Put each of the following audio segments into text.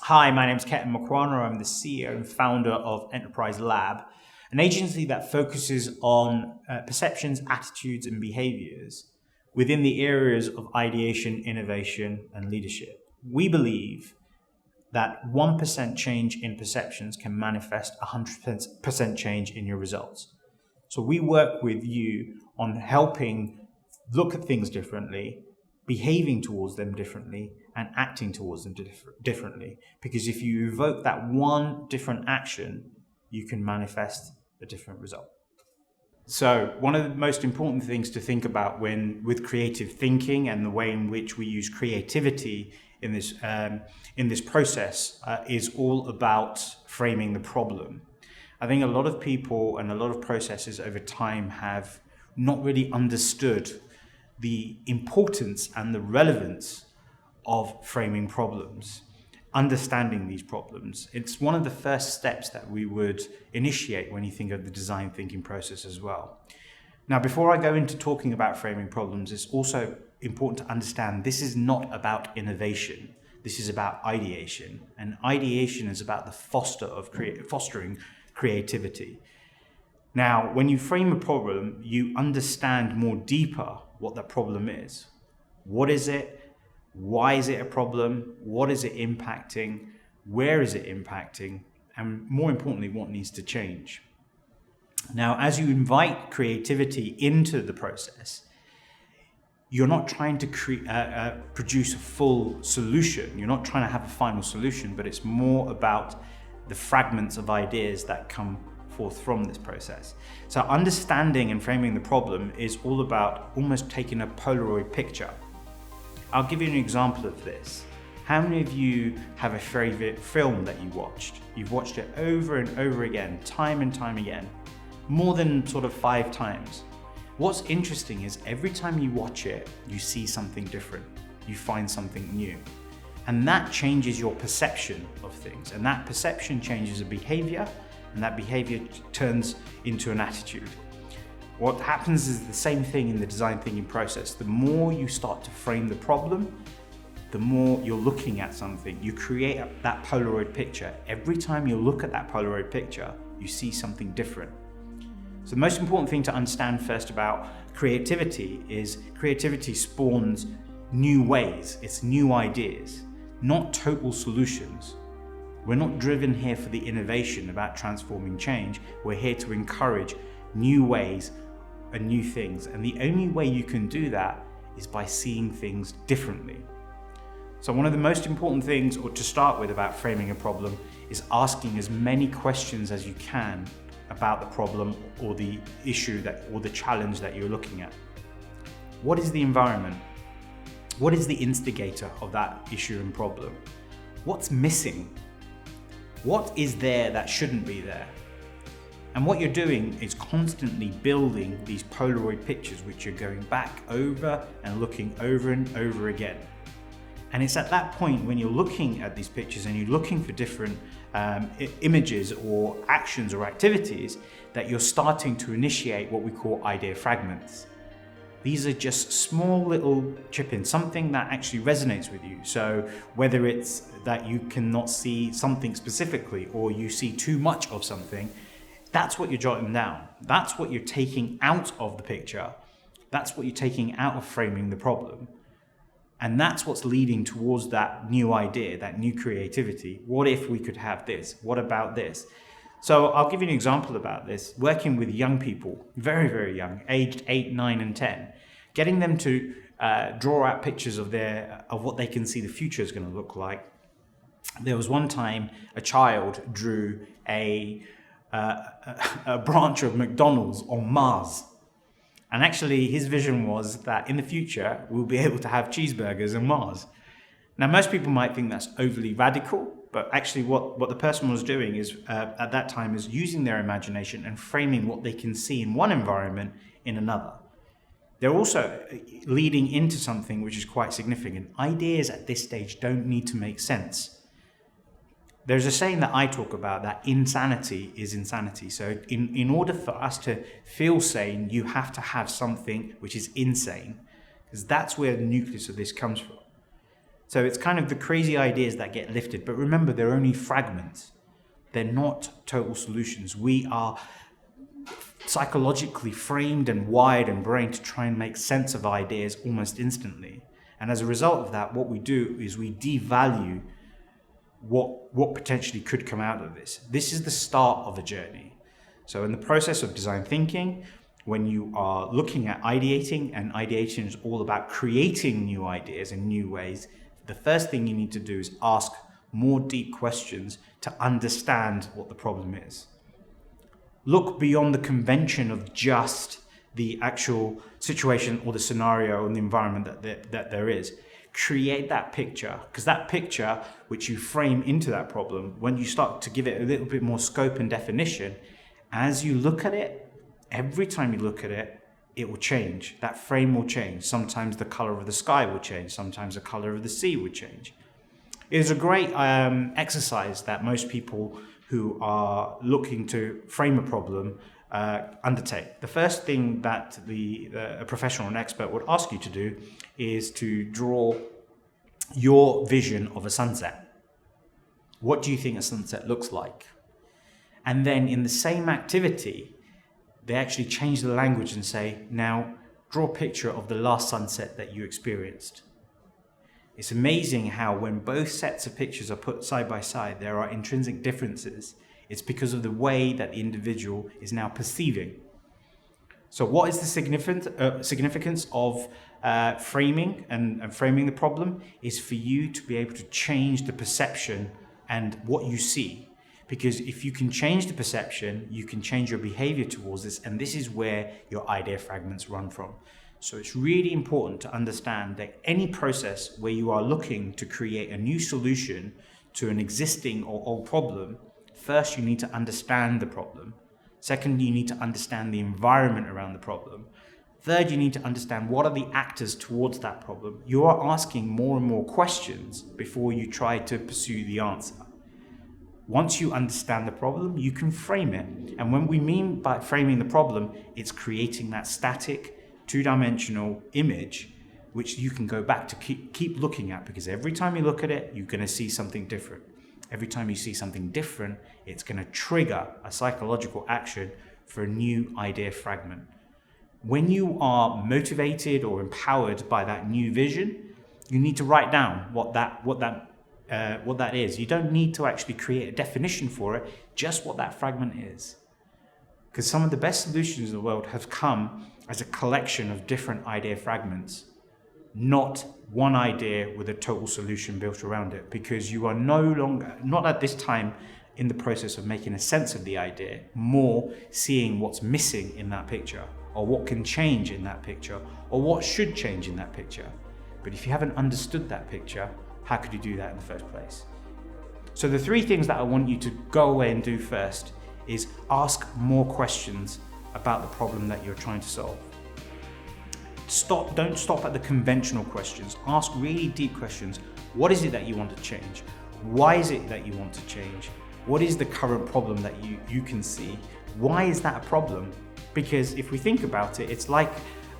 Hi, my name is Ketan Makwana. I'm the CEO and founder of Enterprise Lab, an agency that focuses on perceptions, attitudes, and behaviors within the areas of ideation, innovation, and leadership. We believe that 1% change in perceptions can manifest 100% change in your results. So we work with you on helping look at things differently, behaving towards them differently, and acting towards them differently. Because if you evoke that one different action, you can manifest a different result. So one of the most important things to think about with creative thinking and the way in which we use creativity in this process is all about framing the problem. I think a lot of people and a lot of processes over time have not really understood the importance and the relevance of framing problems, understanding these problems. It's one of the first steps that we would initiate when you think of the design thinking process as well. Now, before I go into talking about framing problems, it's also important to understand this is not about innovation. This is about ideation. And ideation is about the fostering creativity. Now, when you frame a problem, you understand more deeper what that problem is. What is it? Why is it a problem? What is it impacting? Where is it impacting? And more importantly, what needs to change? Now, as you invite creativity into the process, you're not trying to produce a full solution. You're not trying to have a final solution, but it's more about the fragments of ideas that come forth from this process. So understanding and framing the problem is all about almost taking a Polaroid picture. I'll give you an example of this. How many of you have a favorite film that you watched? You've watched it over and over again, time and time again, more than sort of 5 times. What's interesting is every time you watch it, you see something different. You find something new. And that changes your perception of things. And that perception changes a behavior, and that behavior turns into an attitude. What happens is the same thing in the design thinking process. The more you start to frame the problem, the more you're looking at something. You create that Polaroid picture. Every time you look at that Polaroid picture, you see something different. So the most important thing to understand first about creativity is creativity spawns new ways. It's new ideas, not total solutions. We're not driven here for the innovation about transforming change. We're here to encourage new ways and new things. And the only way you can do that is by seeing things differently. So one of the most important things, or to start with, about framing a problem is asking as many questions as you can about the problem or the issue or the challenge that you're looking at. What is the environment? What is the instigator of that issue and problem? What's missing? What is there that shouldn't be there? And what you're doing is constantly building these Polaroid pictures, which you're going back over and looking over and over again. And it's at that point when you're looking at these pictures and you're looking for different images or actions or activities that you're starting to initiate what we call idea fragments. These are just small little chip-ins, something that actually resonates with you. So whether it's that you cannot see something specifically or you see too much of something, that's what you're jotting down. That's what you're taking out of the picture. That's what you're taking out of framing the problem. And that's what's leading towards that new idea, that new creativity. What if we could have this? What about this? So I'll give you an example about this. Working with young people, very, very young, aged 8, 9, and 10, getting them to draw out pictures of what they can see the future is going to look like. There was one time a child drew a branch of McDonald's on Mars. And actually his vision was that in the future, we'll be able to have cheeseburgers on Mars. Now, most people might think that's overly radical, but actually what the person was doing is, at that time, is using their imagination and framing what they can see in one environment in another. They're also leading into something which is quite significant. Ideas at this stage don't need to make sense. There's a saying that I talk about, that insanity is insanity. So in order for us to feel sane, you have to have something which is insane. because that's where the nucleus of this comes from. So it's kind of the crazy ideas that get lifted, but remember, they're only fragments. They're not total solutions. We are psychologically framed and wired and brained to try and make sense of ideas almost instantly. And as a result of that, what we do is we devalue what potentially could come out of this. This is the start of a journey. So in the process of design thinking, when you are looking at ideating, and ideation is all about creating new ideas in new ways, the first thing you need to do is ask more deep questions to understand what the problem is. Look beyond the convention of just the actual situation or the scenario and the environment that there is. Create that picture, because that picture which you frame into that problem, when you start to give it a little bit more scope and definition, as you look at it, every time you look at it, it will change. That frame will change. Sometimes the color of the sky will change. Sometimes the color of the sea will change. It is a great exercise that most people who are looking to frame a problem undertake. The first thing that a professional and expert would ask you to do is to draw your vision of a sunset. What do you think a sunset looks like? And then in the same activity, they actually change the language and say, now draw a picture of the last sunset that you experienced. It's amazing how when both sets of pictures are put side by side, there are intrinsic differences. It's because of the way that the individual is now perceiving. So what is the significance of framing and framing the problem is for you to be able to change the perception and what you see. Because if you can change the perception, you can change your behavior towards this, and this is where your idea fragments run from. So it's really important to understand that any process where you are looking to create a new solution to an existing or old problem, first you need to understand the problem. Second, you need to understand the environment around the problem. Third, you need to understand what are the actors towards that problem. You are asking more and more questions before you try to pursue the answer. Once you understand the problem, you can frame it. And when we mean by framing the problem, it's creating that static, two-dimensional image which you can go back to keep looking at, because every time you look at it, you're going to see something different. Every time you see something different, it's going to trigger a psychological action for a new idea fragment. When you are motivated or empowered by that new vision, you need to write down what that is. You don't need to actually create a definition for it, just what that fragment is. Because some of the best solutions in the world have come as a collection of different idea fragments, not one idea with a total solution built around it, because you are no longer, not at this time in the process of making a sense of the idea, more seeing what's missing in that picture, or what can change in that picture, or what should change in that picture. But if you haven't understood that picture, how could you do that in the first place? So the three things that I want you to go away and do first is ask more questions about the problem that you're trying to solve. Don't stop at the conventional questions. Ask really deep questions. What is it that you want to change? Why is it that you want to change? What is the current problem that you can see? Why is that a problem? Because if we think about it, it's like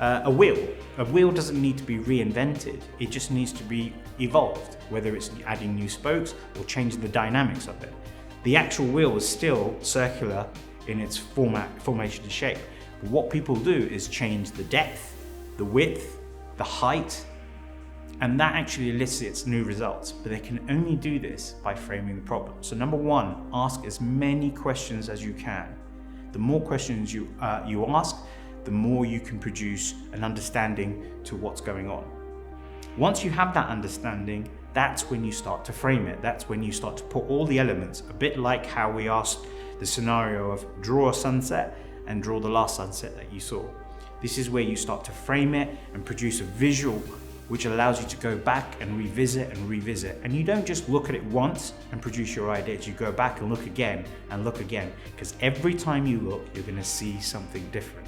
a wheel. A wheel doesn't need to be reinvented. It just needs to be evolved, whether it's adding new spokes or changing the dynamics of it. The actual wheel is still circular in its formation and shape. But what people do is change the depth, the width, the height, and that actually elicits new results. But they can only do this by framing the problem. So number one, ask as many questions as you can. The more questions you ask, the more you can produce an understanding to what's going on. Once you have that understanding, that's when you start to frame it. That's when you start to put all the elements, a bit like how we asked the scenario of draw a sunset and draw the last sunset that you saw. This is where you start to frame it and produce a visual which allows you to go back and revisit and revisit. And you don't just look at it once and produce your ideas, you go back and look again, because every time you look, you're going to see something different.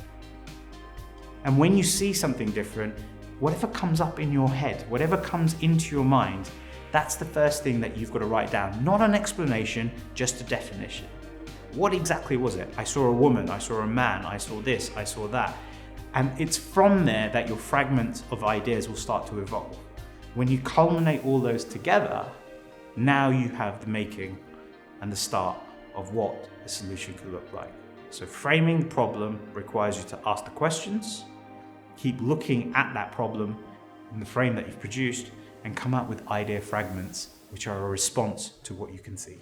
And when you see something different, whatever comes up in your head, whatever comes into your mind, that's the first thing that you've got to write down. Not an explanation, just a definition. What exactly was it? I saw a woman, I saw a man, I saw this, I saw that. And it's from there that your fragments of ideas will start to evolve. When you culminate all those together, now you have the making and the start of what a solution could look like. So framing the problem requires you to ask the questions, keep looking at that problem in the frame that you've produced, and come up with idea fragments which are a response to what you can see.